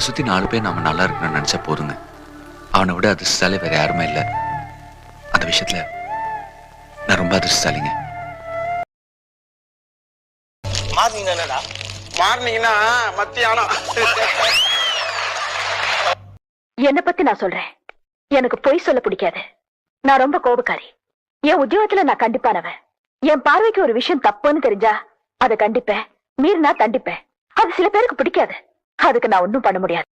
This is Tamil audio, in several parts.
நம்மளை சுத்தி 4 பேர் நாம நல்லா இருக்கணும்னு நினைச்சா போதுங்க. அவனை விட அதிர்ஷ்டசாலி வேற யாருமே இல்லை. அந்த விஷயத்துல நான் ரொம்ப அதிர்ஷ்டசாலிங்க. மார்னிங்னா மத்தியானம். என்ன பத்தி நான் சொல்றேன். எனக்கு பொய் சொல்ல பிடிக்காது. நான் ரொம்ப கோபக்காரி. என் உத்தியோகத்துல நான் கண்டிப்பானவன். என் பார்வைக்கு ஒரு விஷயம் தப்புன்னு தெரிஞ்சா அதை கண்டிப்பேன், மீறினா தண்டிப்பேன். அது சில பேருக்கு பிடிக்காது. அதுக்கு நான் ஒன்னும் பண்ண முடியாது.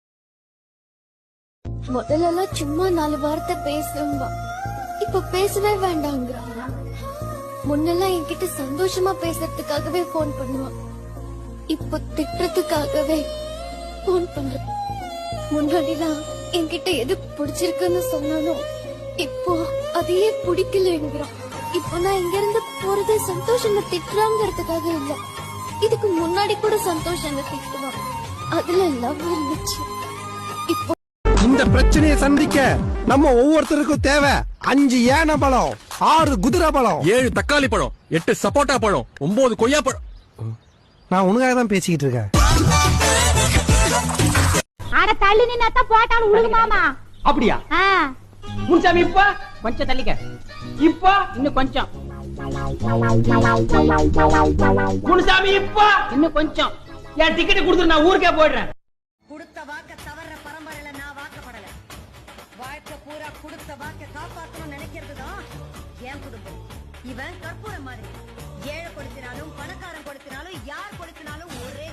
முதல்ல சும்மா 4 வார்த்தை பேசும்பா, இப்ப பேசவே வேண்டாங்கிறாங்க. முன்னெல்லாம் என்கிட்ட சந்தோஷமா பேசுறதுக்காகவே போன் பண்ணுவான், இப்ப திட்டுறதுக்காகவே போன் பண்ற. முன்னாடிதான் என்கிட்ட எது பிடிச்சிருக்குன்னு சொன்னாலும் இப்போ அதையே பிடிக்கலங்கிறான். இப்போ நான் இங்க இருந்து போறது சந்தோஷம் திட்டுறாங்கிறதுக்காக இல்ல, இதுக்கு முன்னாடி கூட சந்தோஷம் திட்டுவான், அதுல லவ் இருந்துச்சு. இப்போ இந்த பிரச்சனையை சந்திக்க நம்ம ஒவ்வொருத்தருக்கும் தேவை 5 யானை பழம், 6 குதிரை பழம், 7 தக்காளி பழம், 8 சப்போட்டா பழம், 9 கொய்யா பழம். நான் உனக்காக தான் பேசிக்கிட்டு இருக்கேன். அட தள்ளி நின்னா போட்டாலும் உழுகு மாமா. அப்படியா? முன்சாமி இப்ப கொஞ்சம் தள்ளிக்க, இப்ப இன்னும் கொஞ்சம். முன்சாமி இப்ப இன்னும் கொஞ்சம். என் டிக்கெட் கொடுத்துரு, நான் ஊருக்கே போயிடுறேன். கொடுத்த வாக்க தவற பரம்பரையில நான் வாக்கப்படல. வாழ்க்கை பூரா கொடுத்த வாக்க காப்பாற்றணும் நினைக்கிறதுதான் என் குடும்பம். இவன் கற்பூரம் மாதிரி. ஏழை கொடுத்தினாலும் பணக்காரன் கொடுத்தினாலும் யார் கொடுத்தினாலும் ஒரே